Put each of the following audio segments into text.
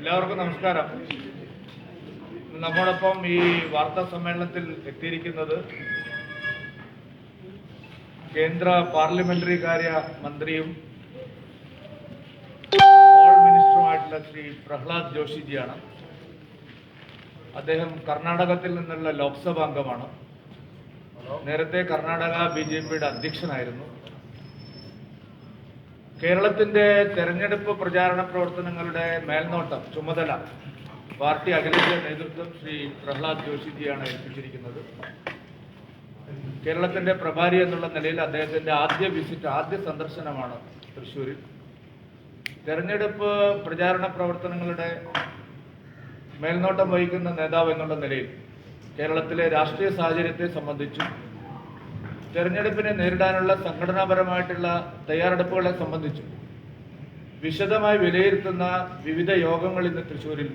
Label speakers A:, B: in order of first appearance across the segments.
A: എല്ലാവർക്കും നമസ്കാരം. നമ്മോടൊപ്പം ഈ വാർത്താ സമ്മേളനത്തിൽ എത്തിയിരിക്കുന്നത് കേന്ദ്ര പാർലമെന്ററി കാര്യ മന്ത്രിയും ഹോം മിനിസ്റ്ററുമായിട്ടുള്ള ശ്രീ പ്രഹ്ലാദ് ജോഷിജിയാണ്. അദ്ദേഹം കർണാടകത്തിൽ നിന്നുള്ള ലോക്സഭാ അംഗമാണ്. നേരത്തെ കർണാടക BJPയുടെ അധ്യക്ഷനായിരുന്നു. കേരളത്തിന്റെ തെരഞ്ഞെടുപ്പ് പ്രചാരണ പ്രവർത്തനങ്ങളുടെ മേൽനോട്ടം ചുമതല പാർട്ടി അഖിലേന്ത്യാ നേതൃത്വം ശ്രീ പ്രഹ്ലാദ് ജോഷിജിയാണ് ഏൽപ്പിച്ചിരിക്കുന്നത്. കേരളത്തിന്റെ പ്രഭാരി എന്നുള്ള നിലയിൽ അദ്ദേഹത്തിന്റെ ആദ്യ സന്ദർശനമാണ് തൃശ്ശൂരിൽ. തെരഞ്ഞെടുപ്പ് പ്രചാരണ പ്രവർത്തനങ്ങളുടെ മേൽനോട്ടം വഹിക്കുന്ന നേതാവ് എന്നുള്ള നിലയിൽ കേരളത്തിലെ രാഷ്ട്രീയ സാഹചര്യത്തെ സംബന്ധിച്ചും തെരഞ്ഞെടുപ്പിനെ നേരിടാനുള്ള സംഘടനാപരമായിട്ടുള്ള തയ്യാറെടുപ്പുകളെ സംബന്ധിച്ചും വിശദമായി വിലയിരുത്തുന്ന വിവിധ യോഗങ്ങൾ ഇന്ന് തൃശ്ശൂരിൽ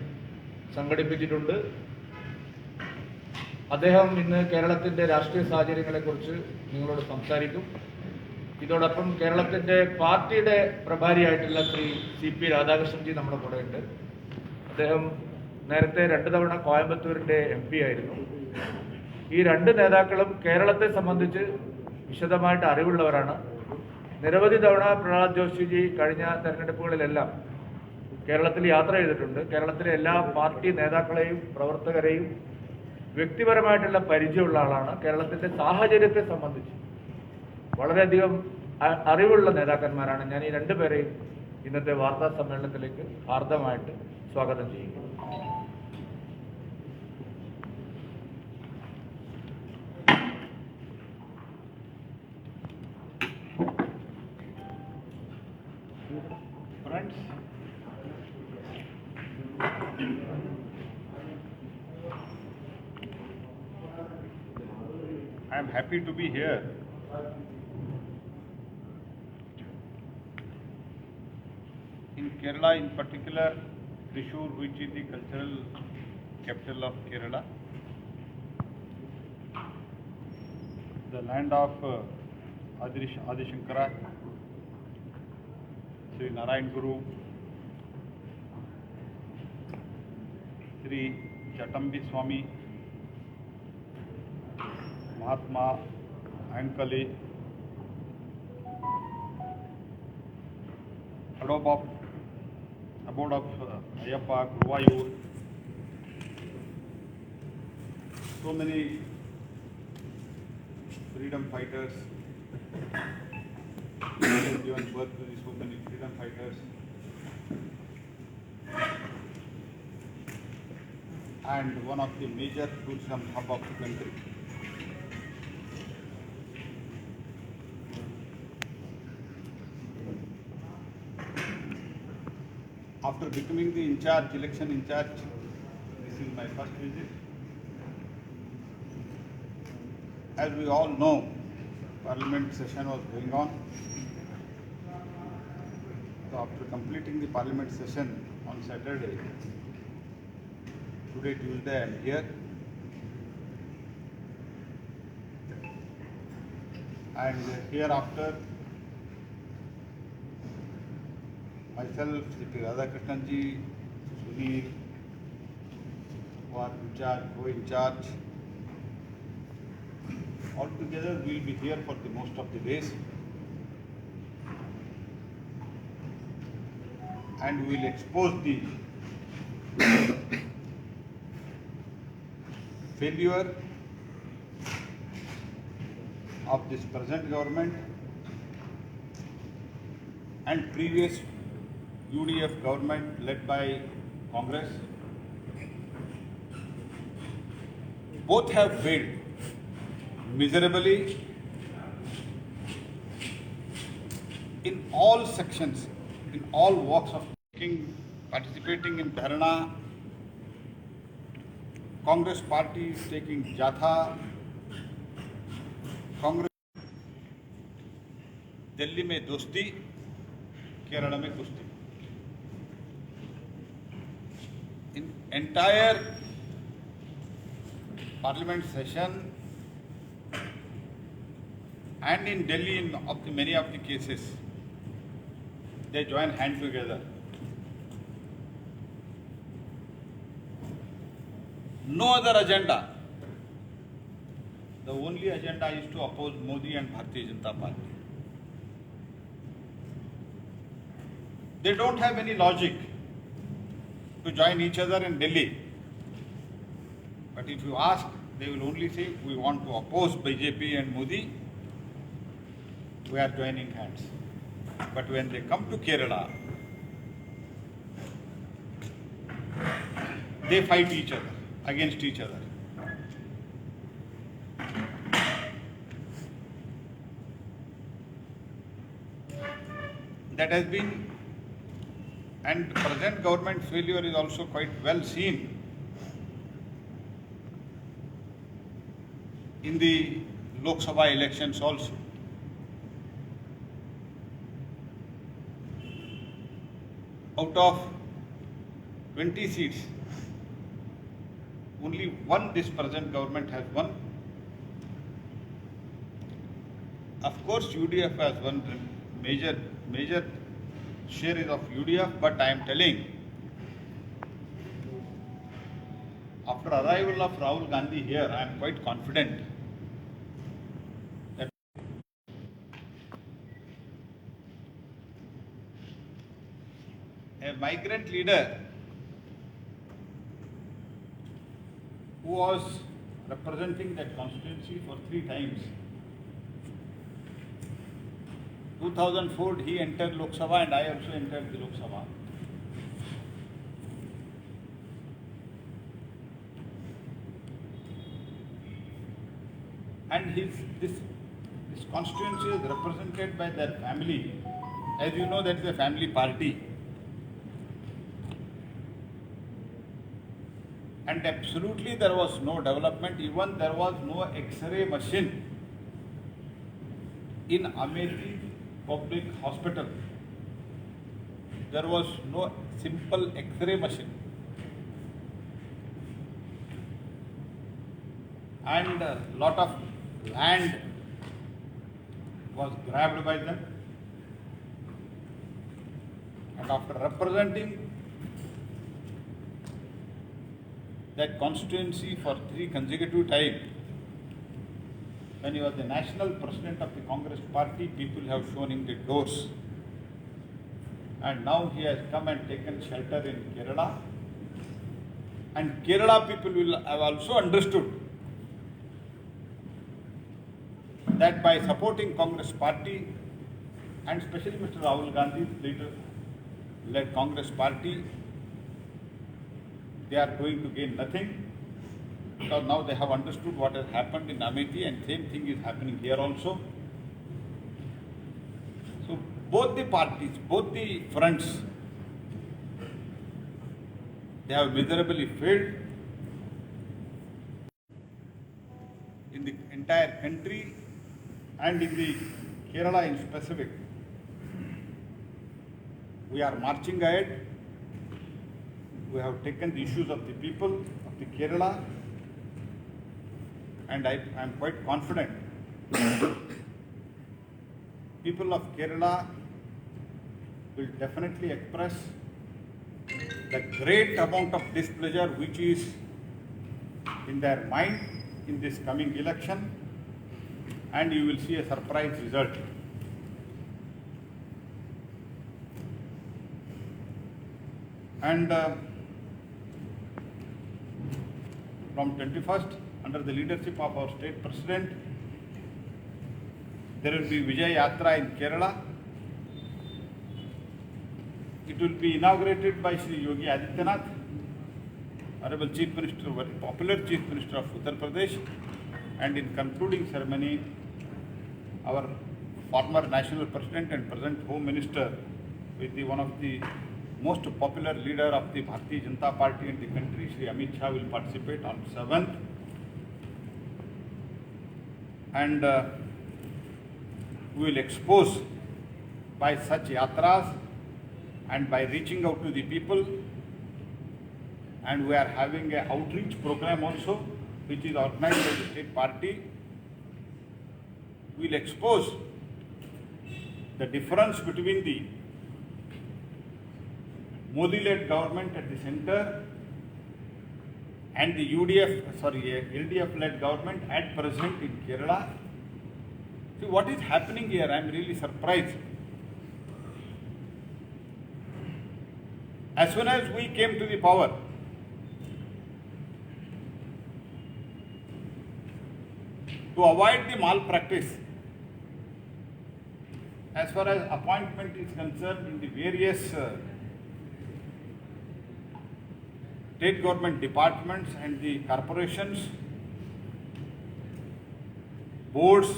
A: സംഘടിപ്പിച്ചിട്ടുണ്ട്. അദ്ദേഹം ഇന്ന് കേരളത്തിന്റെ രാഷ്ട്രീയ സാഹചര്യങ്ങളെക്കുറിച്ച് നിങ്ങളോട് സംസാരിക്കും. ഇതോടൊപ്പം കേരളത്തിന്റെ പാർട്ടിയുടെ പ്രഭാരിയായിട്ടുള്ള ശ്രീ CP രാധാകൃഷ്ണൻജി നമ്മുടെ കൂടെയുണ്ട്. അദ്ദേഹം നേരത്തെ 2 തവണ കോയമ്പത്തൂരിന്റെ MP ആയിരുന്നു. ഈ 2 നേതാക്കളും കേരളത്തെ സംബന്ധിച്ച് വിശദമായിട്ട് അറിവുള്ളവരാണ്. നിരവധി തവണ പ്രഹ്ലാദ് ജോഷിജി കഴിഞ്ഞ തെരഞ്ഞെടുപ്പുകളിലെല്ലാം കേരളത്തിൽ യാത്ര ചെയ്തിട്ടുണ്ട്. കേരളത്തിലെ എല്ലാ പാർട്ടി നേതാക്കളെയും പ്രവർത്തകരെയും വ്യക്തിപരമായിട്ടുള്ള പരിചയമുള്ള ആളാണ്. കേരളത്തിന്റെ സാഹചര്യത്തെ സംബന്ധിച്ച് വളരെയധികം അറിവുള്ള നേതാക്കന്മാരാണ്. ഞാൻ ഈ 2 പേരെയും ഇന്നത്തെ വാർത്താ സമ്മേളനത്തിലേക്ക് ഹാർദമായിട്ട് സ്വാഗതം ചെയ്യുന്നു.
B: Friends, I am happy to be here. In Kerala, in particular, Thrissur, which is the cultural capital of Kerala, the land of Adi Shankara, Sri Narayan Guru, Sri Chatambi Swami, Mahatma Ankali, abode of Ayappa, Guruvayur, so many freedom fighters, given birth to so many freedom fighters, and one of the major tourism hub of the country. After becoming the election in charge, this is my first visit. As we all know, Parliament session was going on. So after completing the Parliament session on Saturday, today Tuesday I am here. And hereafter, myself, Sri Radhakrishnan ji, Sunil, who are in charge, all together we will be here for the most of the days, and we will expose the failure of this present government and previous UDF government led by Congress. Both have failed miserably in all sections, in all walks of participating in Dharna. Congress party is taking Jatha. Congress Delhi में दोस्ती, केरला में कुश्ती. In entire Parliament session and in Delhi in many of the cases, they join hand together. no other agenda. The only agenda is to oppose Modi and Bharatiya Janata Party. They don't have any logic to join each other in Delhi. But if you ask, they will only say, we want to oppose BJP and Modi, we are joining hands. But when they come to Kerala, they fight each other, against each other. That has been, and present government failure is also quite well seen in the Lok Sabha elections also. Out of 20 seats, only one this present government has won. Of course, UDF has won. Major share is of UDF, but I am telling, after arrival of Rahul Gandhi here, I am quite confident that a migrant leader who was representing that constituency for 3 times. 2004 he entered Lok Sabha and I also entered the Lok Sabha. And this constituency is represented by their family. As you know, that is a family party. And absolutely there was no development, even there was no X-ray machine in Amethi Public Hospital. There was no simple X-ray machine. And a lot of land was grabbed by them. And after representing that constituency for 3 consecutive times, when he was the national president of the Congress party, people have shown him the doors. And now he has come and taken shelter in Kerala. And Kerala people will have also understood that by supporting Congress party, and especially Mr. Rahul Gandhi led Congress party, they are going to gain nothing. Because now they have understood what has happened in Amethi, and same thing is happening here also. So both the parties, both the fronts, they have miserably failed. In the entire country and in the Kerala in specific, we are marching ahead. We have taken the issues of the people of the Kerala, and I am quite confident people of Kerala will definitely express the great amount of displeasure which is in their mind in this coming election, and you will see a surprise result. And from 21st, under the leadership of our state president, there will be Vijay Yatra in Kerala. It will be inaugurated by Sri Yogi Adityanath, Honorable Chief Minister, very popular Chief Minister of Uttar Pradesh. And in concluding ceremony, our former National President and present Home Minister, with one of the most popular leader of the Bharatiya Janata Party in the country, Sri Amit Shah, will participate on 7th. And we will expose by such yatras and by reaching out to the people. And we are having an outreach program also, which is organized by the state party. We will expose the difference between the Modi-led government at the center and the LDF-led government at present in Kerala. See what is happening here, I am really surprised. As soon as we came to the power, to avoid the malpractice, as far as appointment is concerned in the various state government departments and the corporations, boards,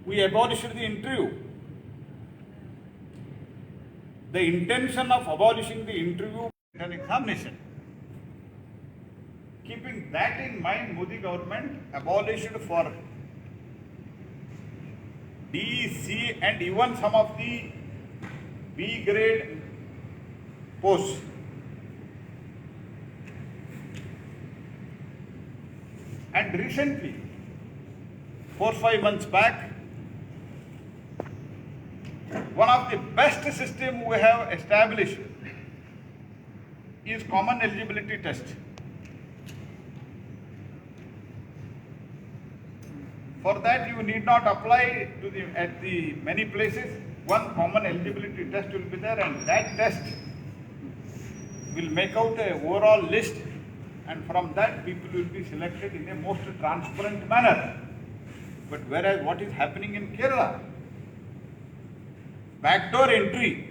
B: we abolished the interview. The intention of abolishing the interview and examination. Keeping that in mind, Modi government abolished for D, C and even some of the B grade posts. And recently, 4-5 months back, one of the best system we have established is common eligibility test. For that, you need not apply at the many places. One common eligibility test will be there, and that test will make out a overall list, and from that people will be selected in a most transparent manner. But whereas what is happening in Kerala, backdoor entry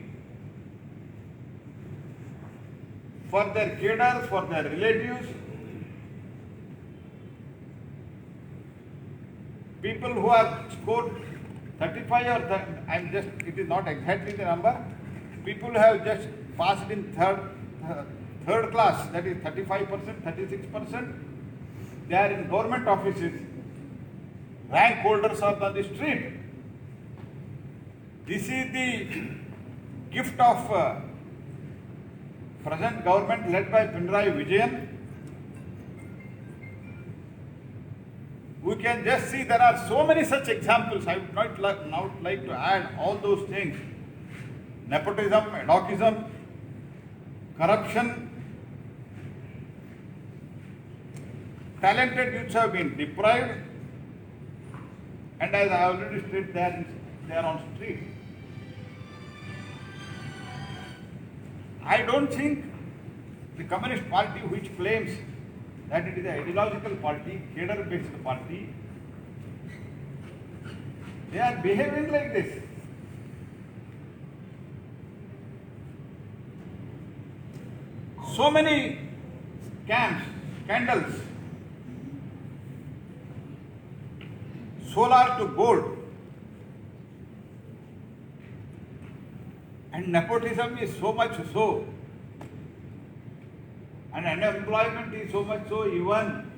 B: for their cadres, for their relatives, people who have scored 35 or it is not exactly the number, people who have just passed in third class, that is 35%, 36%, they are in government offices, rank holders are on the street. This is the gift of present government led by Pinarayi Vijayan. We can just see there are so many such examples. I would not like to add all those things. Nepotism, adhocism, corruption. Talented youths have been deprived, and as I already stated, they are on street. I don't think the Communist Party, which claims that it is an ideological party, cadre-based party, they are behaving like this. So many scams, scandals, solar to gold, and nepotism is so much so, and unemployment is so much so, even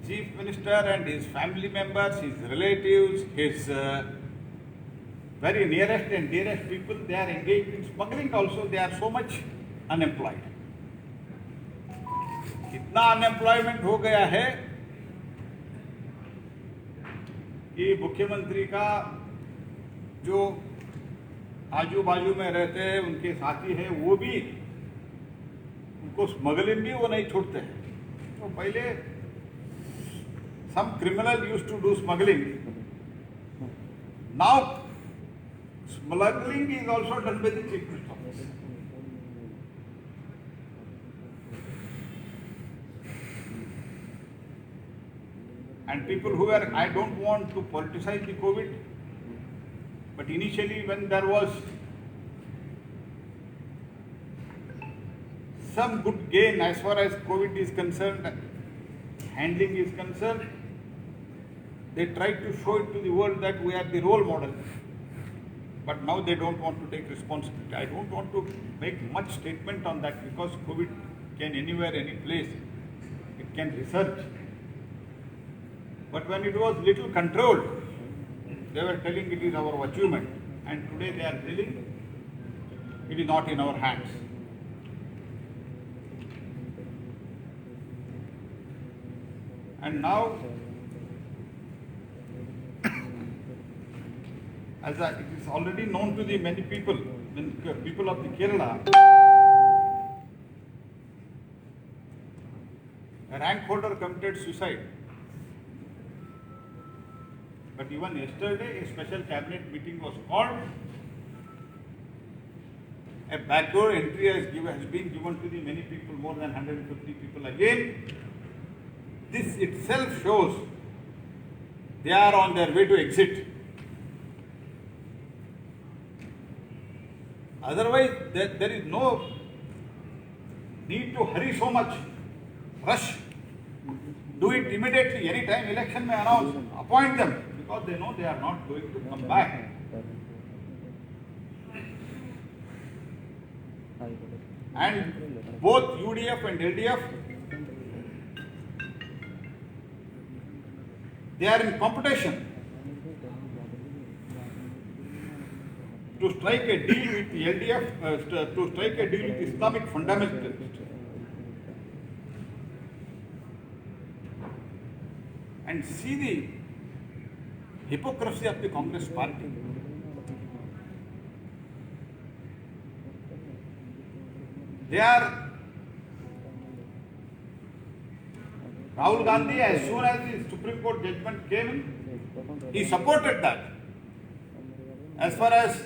B: Chief Minister and his family members, his relatives, his very nearest and dearest people, they are engaged in smuggling also, they are so much unemployed. इतना unemployment हो गया है कि मुख्यमंत्री का जो आजू बाजू में रहते हैं उनके साथी हैं, वो भी उनको स्मगलिंग भी वो नहीं छोड़ते हैं. तो पहले some criminal used to do smuggling. Now smuggling is also done by the Chief Minister's office. And people who were, I don't want to politicize the COVID, but initially when there was some good gain as far as COVID is concerned, handling is concerned, they tried to show it to the world that we are the role model. But now they don't want to take responsibility. I don't want to make much statement on that because COVID can anywhere, any place, it can resurge. But when it was little controlled, they were telling it is our achievement, and today they are telling it is not in our hands. And now, as it is already known to the many people, people of the Kerala, a rank holder committed suicide. But even yesterday, a special cabinet meeting was called. A backdoor entry has been given to the many people, more than 150 people again. This itself shows they are on their way to exit. Otherwise, there is no need to hurry so much. Rush. Do it immediately. Any time election may announce, appoint them, because they know they are not going to come back. And both UDF and LDF, they are in competition to strike a deal with the LDF, to strike a deal with Islamic fundamentalists. And see the hypocrisy of the Congress party. They are, Rahul Gandhi, as soon as the Supreme Court judgment came in, he supported that. As far as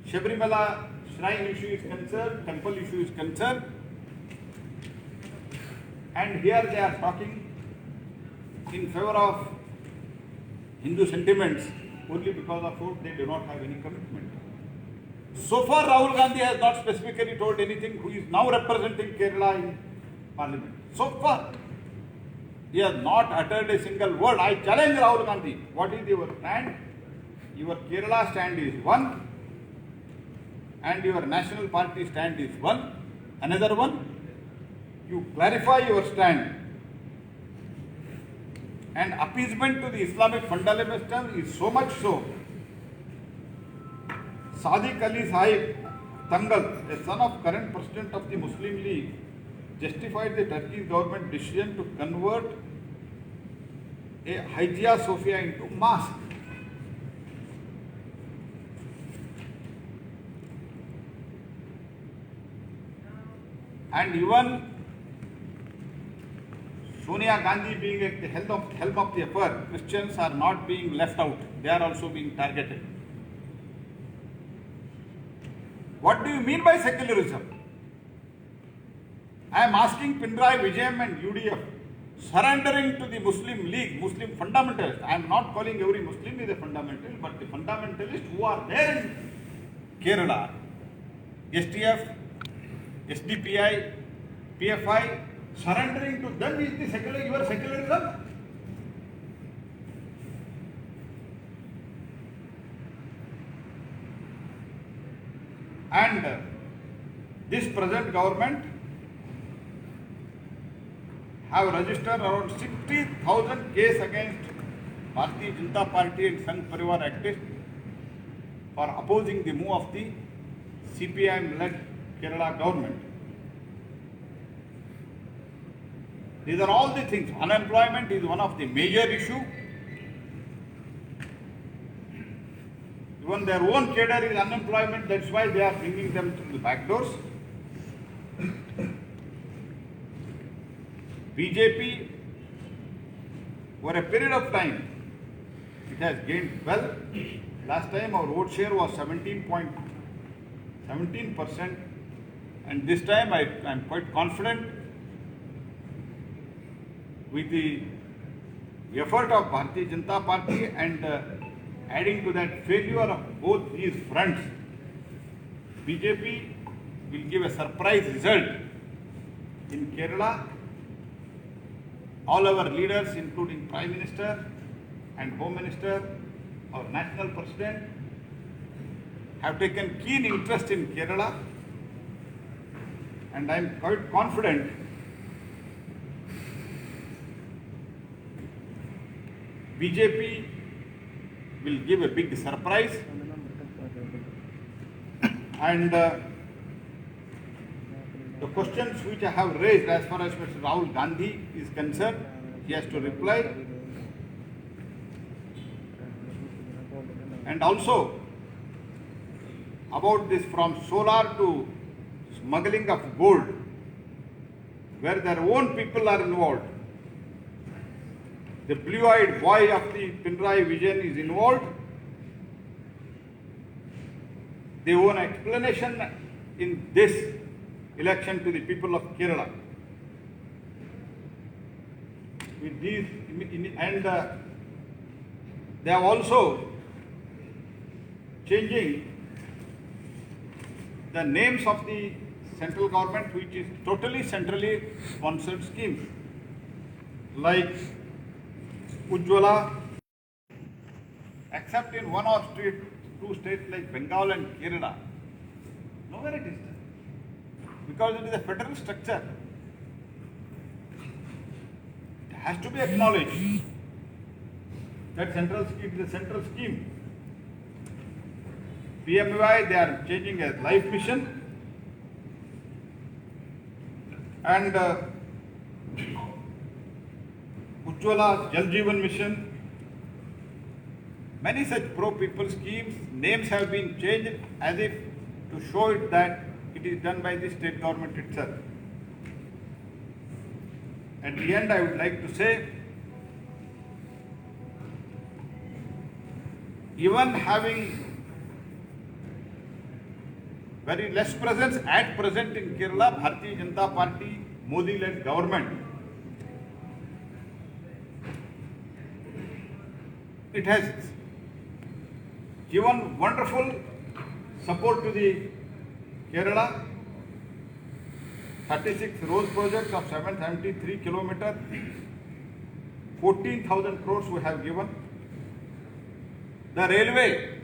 B: Sabrimala shrine issue is concerned, temple issue is concerned, and here they are talking in favor of Hindu sentiments only because of whom they do not have any commitment. So far, Rahul Gandhi has not specifically told anything, who is now representing Kerala in Parliament. So far, he has not uttered a single word. I challenge Rahul Gandhi. What is your stand? Your Kerala stand is one, and your national party stand is one. Another one, you clarify your stand. And appeasement to the Islamic fundamentalism is so much so. Sadiq Ali Sahib Tangal, a son of current president of the Muslim League, justified the Turkish government decision to convert a Hagia Sophia into mosque. And even Sonia Gandhi being at the helm of the affair, Christians are not being left out. They are also being targeted. What do you mean by secularism? I am asking Pinarayi Vijayan and UDF, surrendering to the Muslim League, Muslim fundamentalists. I am not calling every Muslim is a fundamentalist, but the fundamentalists who are there in Kerala, STF, SDPI, PFI, surrendering to them is the your secularism. And this present government have registered around 60,000 cases against Bharatiya Janata Party and Sangh Parivar activists for opposing the move of the CPIM-led Kerala government. These are all the things. Unemployment is one of the major issues. Even their own cadre is unemployment, that's why they are bringing them through the back doors. BJP, for a period of time, it has gained well. Last time our vote share was 17%, and this time I am quite confident with the effort of Bharatiya Janata Party and adding to that failure of both these fronts, BJP will give a surprise result in Kerala. All our leaders, including Prime Minister and Home Minister, our National President, have taken keen interest in Kerala, and I am quite confident BJP will give a big surprise, and the questions which I have raised as far as Mr. Rahul Gandhi is concerned, he has to reply. And also about this from solar to smuggling of gold, where their own people are involved. The blue-eyed boy of the Pinarayi Vijayan is involved. They owe an explanation in this election to the people of Kerala. With these, and they are also changing the names of the central government, which is totally centrally sponsored schemes, like Ujjwala, except in one or two states like Bengal and Kerala. Nowhere it is done. Because it is a federal structure. It has to be acknowledged that central scheme is a central scheme. PMY, they are changing as life mission, and Ujjwala Jal Jeevan mission. Many such pro-people schemes, names have been changed as if to show it that it is done by the state government itself. At the end, I would like to say, even having very less presence at present in Kerala, Bharatiya Janata Party, Modi-led government, it has given wonderful support to the Kerala. 36 road projects of 773 kilometers, 14,000 crores we have given. The railway,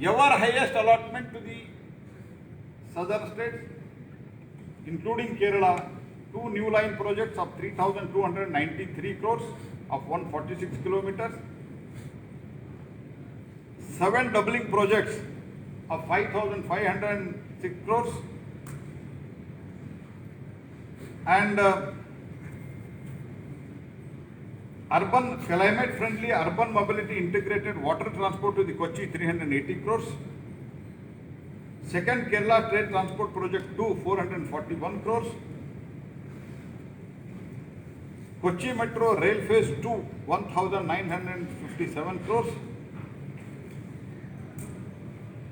B: ever highest allotment to the southern states, including Kerala, 2 new line projects of 3,293 crores of 146 kilometers, 7 doubling projects of 5,506 crores, and urban climate friendly urban mobility integrated water transport to the Kochi 380 crores. Second Kerala trade transport project 2 441 crores. Kochi Metro Rail Phase 2 1957 crores.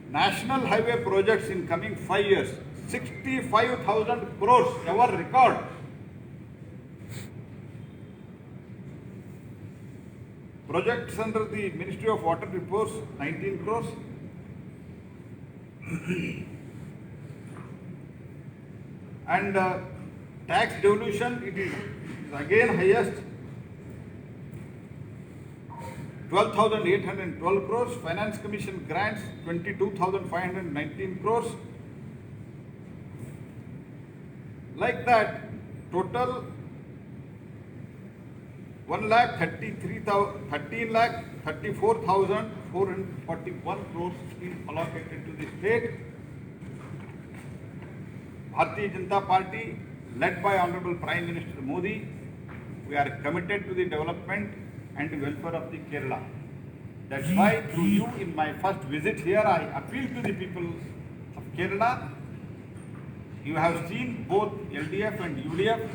B: National highway projects in coming 5 years 65,000 crores, our record. Projects under the Ministry of Water reports 19 crores. And tax devolution, it is again highest, 12,812 crores. Finance Commission grants 22,519 crores. Like that, total 13,34,441 crores is allocated to the state. Bharatiya Janata Party, led by Honorable Prime Minister Modi, we are committed to the development and the welfare of the Kerala. That's why through you, in my first visit here, I appeal to the people of Kerala. You have seen both LDF and UDF,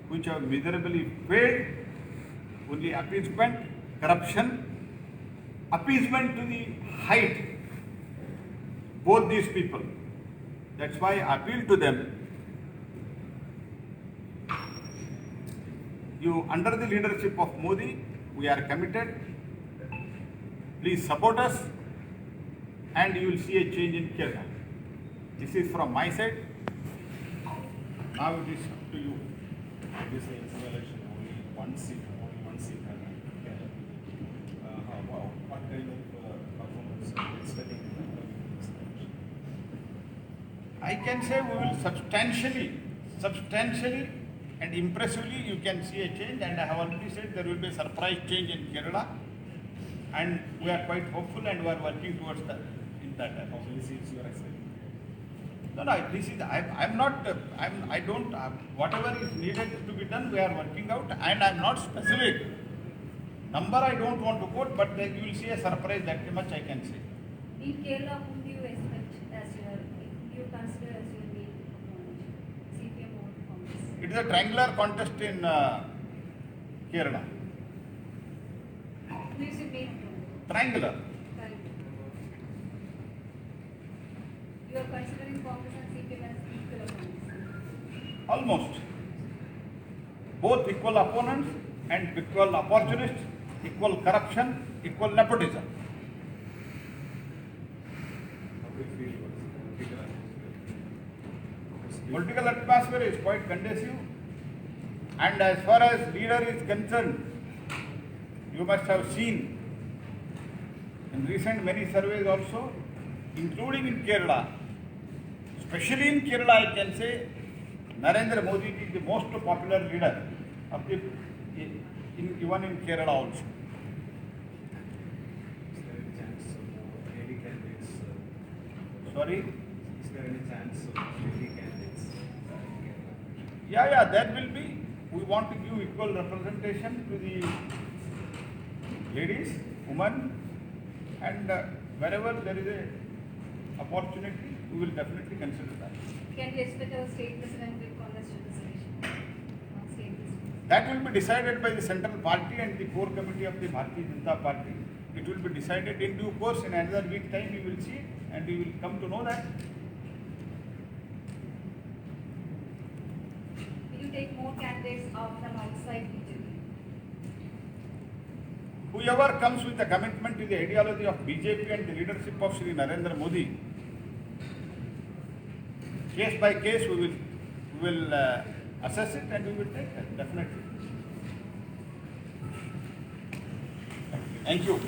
B: which have miserably failed. Only appeasement, corruption, appeasement to the height, both these people. That's why I appeal to them. You, under the leadership of Modi, we are committed. Please support us and you will see a change in Kerala. This is from my side. Now it is up to you.
C: This is election only one seat has what kind of performance are you expecting in this election?
B: I can say we will substantially and impressively you can see a change, and I have already said there will be a surprise change in Kerala, and we are quite hopeful and we are working towards that. In that
C: How many seats you are expecting?
B: No, this is, I don't, whatever is needed to be done, we are working out, and I am not specific. Number I don't want to quote, but then you will see a surprise, that much I can say.
D: In Kerala, whom do you expect as your, you consider as your main opponent? CPM or Congress?
B: It is a triangular contest in Kerala.
D: Who is the main
B: Triangular.
D: candidate? You are considering Congress and CPM as equal opponents.
B: Almost. Both equal opponents and equal opportunists, equal corruption, equal nepotism.
C: How do you feel about the
B: Political atmosphere is quite conducive, and as far as leader is concerned, you must have seen in recent many surveys also, including in Kerala, especially in Kerala, I can say Narendra Modi is the most popular leader of the even in Kerala also.
C: Is there any chance of more lady candidates?
B: Sorry.
C: Is there any chance of lady candidates in Kerala?
B: Yeah, there will be. We want to give equal representation to the ladies, women, and wherever there is a opportunity, we will definitely consider that.
D: Can we expect our state president with Congress representation on state president?
B: That will be decided by the central party and the core committee of the Bharatiya Janata Party. It will be decided in due course. In another week time, we will see it and we will come to know that.
D: Will you take more candidates out from outside BJP?
B: Whoever comes with a commitment to the ideology of BJP and the leadership of Shri Narendra Modi, case by case we will assess it and we will take that, definitely. Thank you.